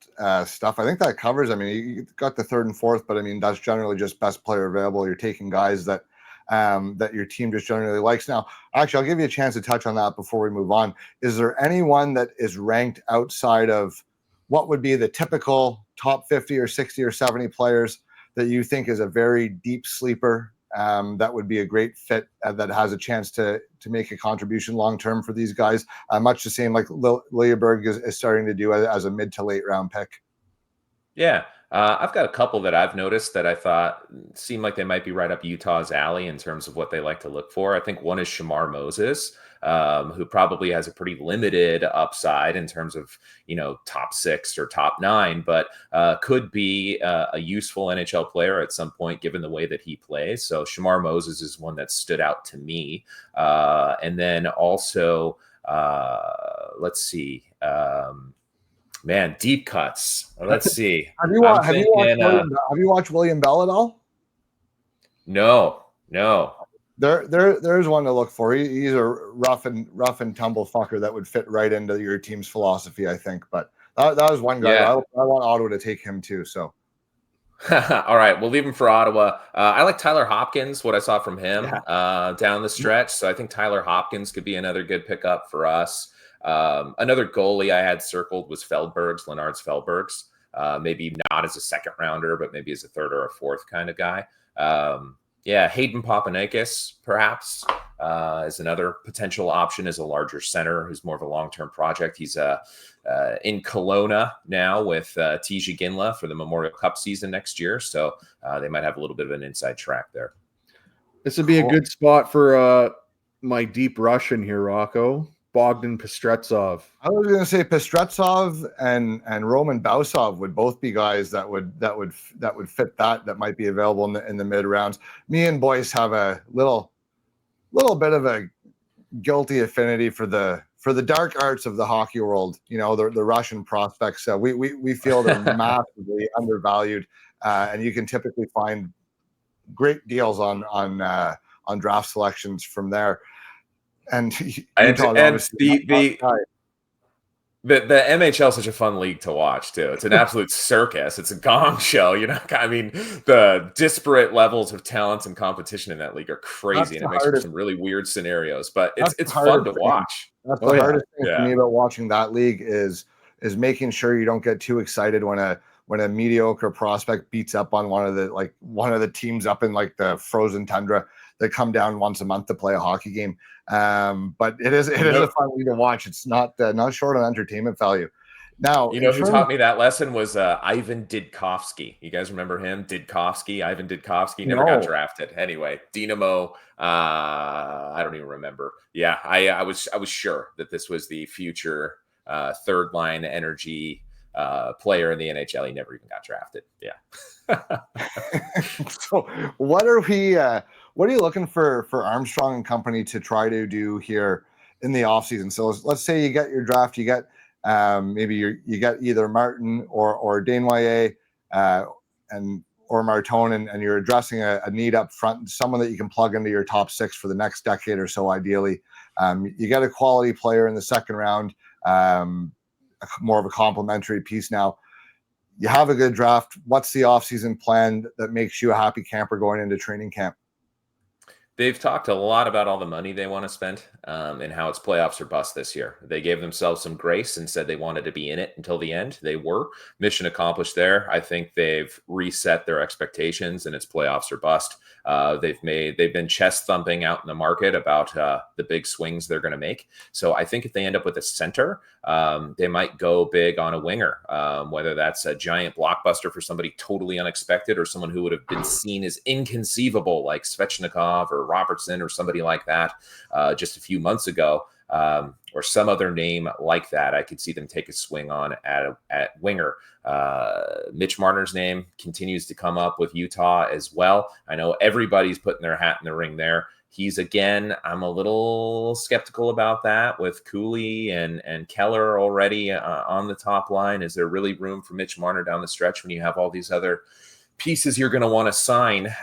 stuff. I think that covers. I mean, you got the 3rd and 4th, but I mean that's generally just best player available. You're taking guys that that your team just generally likes. Now, actually, I'll give you a chance to touch on that before we move on. Is there anyone that is ranked outside of what would be the typical top 50 or 60 or 70 players that you think is a very deep sleeper? That would be a great fit that has a chance to make a contribution long term for these guys, much the same like Lilleberg is starting to do as a mid to late round pick. Yeah, I've got a couple that I've noticed that I thought seemed like they might be right up Utah's alley in terms of what they like to look for. I think one is Shamar Moses, who probably has a pretty limited upside in terms of, you know, top 6 or top 9, but could be a useful NHL player at some point given the way that he plays. So Shamar Moses is one that stood out to me. And then also, let's see. Man, deep cuts. Let's see. Have you watched William Bell at all? No. There's one to look for. He's a rough and tumble fucker that would fit right into your team's philosophy, I think. But that was one guy. Yeah. I want Ottawa to take him too. So. All right, we'll leave him for Ottawa. I like Tyler Hopkins, what I saw from him down the stretch. So I think Tyler Hopkins could be another good pickup for us. Another goalie I had circled was Lennart's Feldbergs. Maybe not as a 2nd rounder, but maybe as a 3rd or a 4th kind of guy. Hayden Papanikis, perhaps, is another potential option as a larger center who's more of a long-term project. He's in Kelowna now with Tiji Ginla for the Memorial Cup season next year. So they might have a little bit of an inside track there. This would be a good spot for my deep Russian here, Rocco. Bogdan Pastretsov. I was going to say Pastretsov and Roman Bausov would both be guys that would fit that might be available in the mid rounds. Me and Boyce have a little bit of a guilty affinity for the dark arts of the hockey world. You know, the Russian prospects. We feel they're massively undervalued, and you can typically find great deals on draft selections from there. And the NHL is such a fun league to watch too. It's an absolute circus. It's a gong show. You know, I mean, the disparate levels of talents and competition in that league are crazy, and it makes for some really weird scenarios. But it's fun to watch. That's the hardest thing for me about watching that league is making sure you don't get too excited when when a mediocre prospect beats up on one of the teams up in like the frozen tundra that come down once a month to play a hockey game. But it is a fun league to watch. It's not short on entertainment value. Now, who taught me that lesson was Ivan Didkovsky. You guys remember him? Ivan Didkovsky never got drafted. Anyway, Dynamo. I don't even remember. Yeah, I was sure that this was the future third line energy player in the NHL. He never even got drafted. Yeah. So what are you looking for Armstrong and company to try to do here in the offseason? So let's say you get your draft, you get maybe you get either Marton or Desnoyers or Marton, and you're addressing a need up front, someone that you can plug into your top 6 for the next decade or so, ideally. You get a quality player in the second round, more of a complementary piece. Now, you have a good draft. What's the offseason plan that makes you a happy camper going into training camp? They've talked a lot about all the money they want to spend and how it's playoffs or bust this year. They gave themselves some grace and said they wanted to be in it until the end. They were. Mission accomplished there. I think they've reset their expectations and it's playoffs or bust. They've been chest thumping out in the market about the big swings they're going to make. So I think if they end up with a center, they might go big on a winger, whether that's a giant blockbuster for somebody totally unexpected or someone who would have been seen as inconceivable like Svechnikov or Robertson or somebody like that just a few months ago, or some other name like that. I could see them take a swing on at winger. Mitch Marner's name continues to come up with Utah as well. I know everybody's putting their hat in the ring there. I'm a little skeptical about that with Cooley and Keller already on the top line. Is there really room for Mitch Marner down the stretch when you have all these other pieces you're going to want to sign?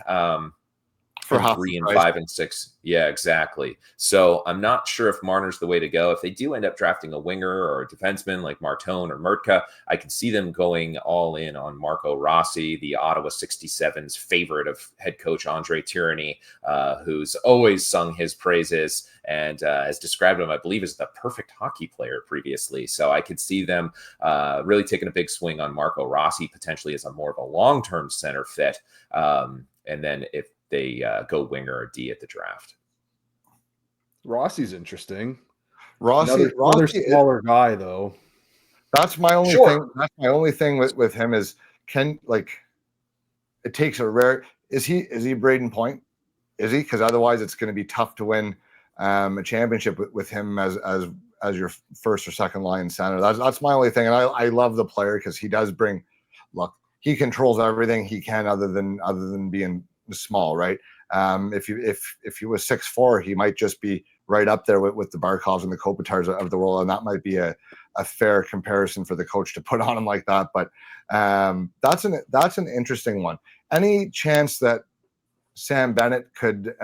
For 3 and 5 and 6. Yeah, exactly. So I'm not sure if Marner's the way to go. If they do end up drafting a winger or a defenseman like Marton or Mrtka, I can see them going all in on Marco Rossi, the Ottawa 67's favorite of head coach Andre Tyranny, who's always sung his praises and has described him, I believe, as the perfect hockey player previously. So I could see them really taking a big swing on Marco Rossi, potentially as a more of a long-term center fit. And then if they go winger or D at the draft. Rossi's interesting. Rossi smaller guy though. That's my only thing. That's my only thing with him is it takes a rare. Is he Braden Point? Is he? Because otherwise it's going to be tough to win a championship with him as your first or second line center. That's my only thing. And I love the player because he does bring. Look, he controls everything he can other than being small, right? If he was 6'4", he might just be right up there with the Barkovs and the Kopitars of the world, and that might be a fair comparison for the coach to put on him like that. But that's an interesting one. Any chance that Sam Bennett could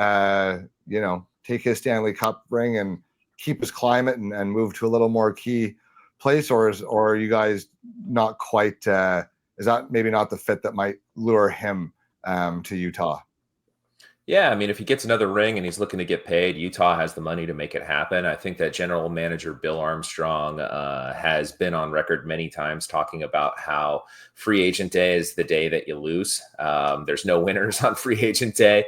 take his Stanley Cup ring and keep his climate and move to a little more key place, or are you guys not quite? Is that maybe not the fit that might lure him to Utah? Yeah, I mean, if he gets another ring and he's looking to get paid, Utah has the money to make it happen. I think that General Manager Bill Armstrong has been on record many times talking about how free agent day is the day that you lose. There's no winners on free agent day.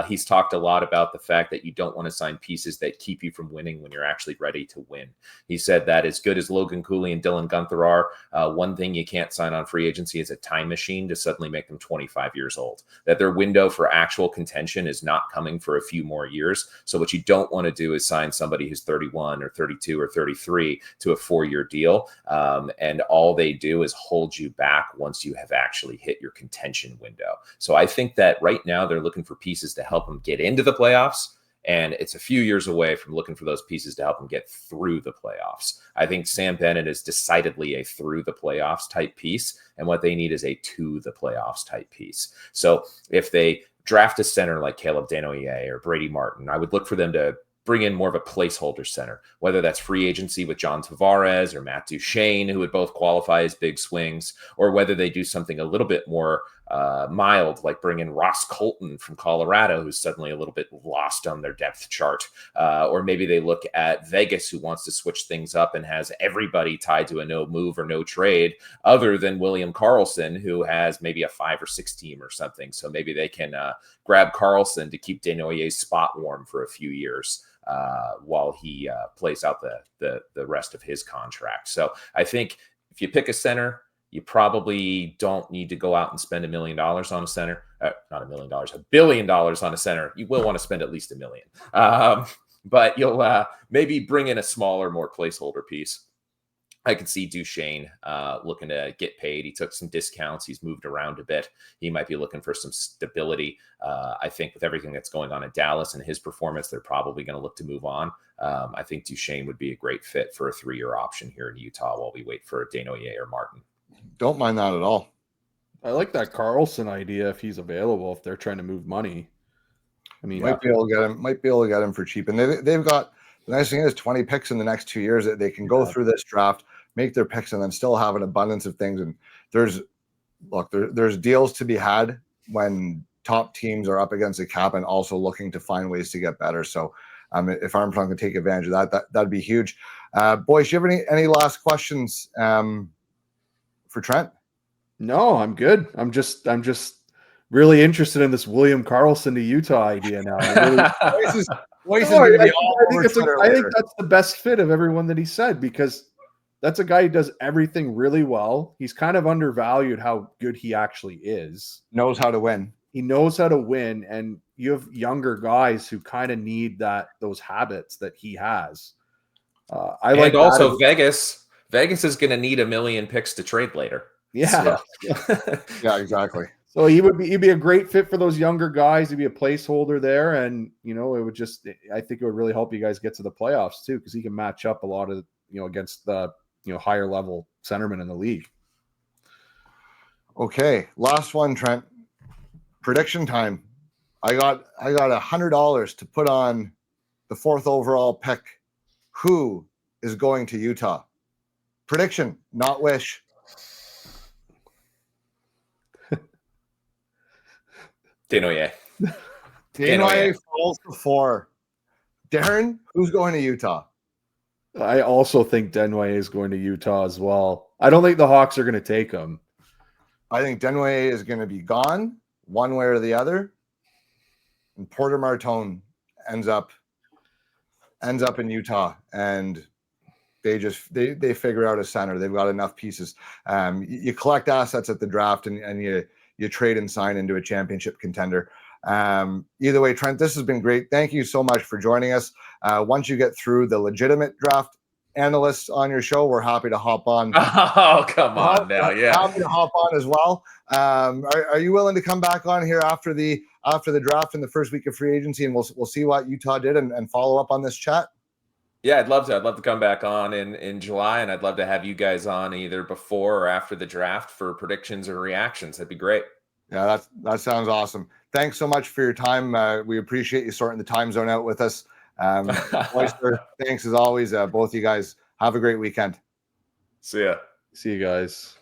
He's talked a lot about the fact that you don't want to sign pieces that keep you from winning when you're actually ready to win. He said that as good as Logan Cooley and Dylan Guenther are, one thing you can't sign on free agency is a time machine to suddenly make them 25 years old. That their window for actual contention is not coming for a few more years. So what you don't want to do is sign somebody who's 31 or 32 or 33 to a 4-year deal. And all they do is hold you back once you have actually hit your contention window. So I think that right now they're looking for pieces to help them get into the playoffs. And it's a few years away from looking for those pieces to help them get through the playoffs. I think Sam Bennett is decidedly a through the playoffs type piece. And what they need is a to the playoffs type piece. So if they draft a center like Caleb Desnoyers or Brady Marton, I would look for them to bring in more of a placeholder center, whether that's free agency with John Tavares or Matt Duchene, who would both qualify as big swings, or whether they do something a little bit more mild, like bring in Ross Colton from Colorado, who's suddenly a little bit lost on their depth chart. Or maybe they look at Vegas, who wants to switch things up and has everybody tied to a no move or no trade other than William Karlsson, who has maybe a 5 or 6 team or something. So maybe they can grab Karlsson to keep Desnoyers' spot warm for a few years while he plays out the rest of his contract. So I think if you pick a center, you probably don't need to go out and spend $1 million on a center. Not $1 million, $1 billion on a center. You will want to spend at least $1 million. But you'll maybe bring in a smaller, more placeholder piece. I could see Duchesne looking to get paid. He took some discounts. He's moved around a bit. He might be looking for some stability. I think with everything that's going on in Dallas and his performance, they're probably going to look to move on. I think Duchesne would be a great fit for a 3-year option here in Utah while we wait for Desnoyers or Marton. Don't mind that at all. I like that Karlsson idea if he's available, if they're trying to move money. I mean, Might be able to get him for cheap. And they've got, the nice thing is 20 picks in the next 2 years that they can go through this draft, make their picks, and then still have an abundance of things. And there's deals to be had when top teams are up against the cap and also looking to find ways to get better. So if Armstrong can take advantage of that'd be huge. Boys, do you have any last questions for Trent? No, I'm good. I'm just really interested in this William Karlsson to Utah idea now. I think that's the best fit of everyone that he said, because that's a guy who does everything really well. He's kind of undervalued how good he actually is. Knows how to win. He knows how to win, and you have younger guys who kind of need those habits that he has. Vegas is going to need 1 million picks to trade later. Yeah. Yeah, exactly. So he'd be a great fit for those younger guys. He'd be a placeholder there, and I think it would really help you guys get to the playoffs too, because he can match up a lot of against the higher level centermen in the league. Okay, last one, Trent. Prediction time. I got $100 to put on the 4th overall pick. Who is going to Utah? Prediction, not wish. Desnoyers. Desnoyers falls to 4. Darren, who's going to Utah? I also think Desnoyers is going to Utah as well. I don't think the Hawks are going to take him. I think Desnoyers is going to be gone one way or the other, and Porter Marton ends up in Utah, and they figure out a center. They've got enough pieces. You collect assets at the draft, and you trade and sign into a championship contender. Either way, Trent, this has been great. Thank you so much for joining us. Once you get through the legitimate draft analysts on your show, we're happy to hop on. Oh, come on now. Yeah. Happy to hop on as well. Are you willing to come back on here after the draft in the first week of free agency, and we'll see what Utah did and follow up on this chat? Yeah, I'd love to. I'd love to come back on in July, and I'd love to have you guys on either before or after the draft for predictions or reactions. That'd be great. Yeah, that sounds awesome. Thanks so much for your time. We appreciate you sorting the time zone out with us. Oyster, thanks as always. Both of you guys have a great weekend. See ya. See you guys.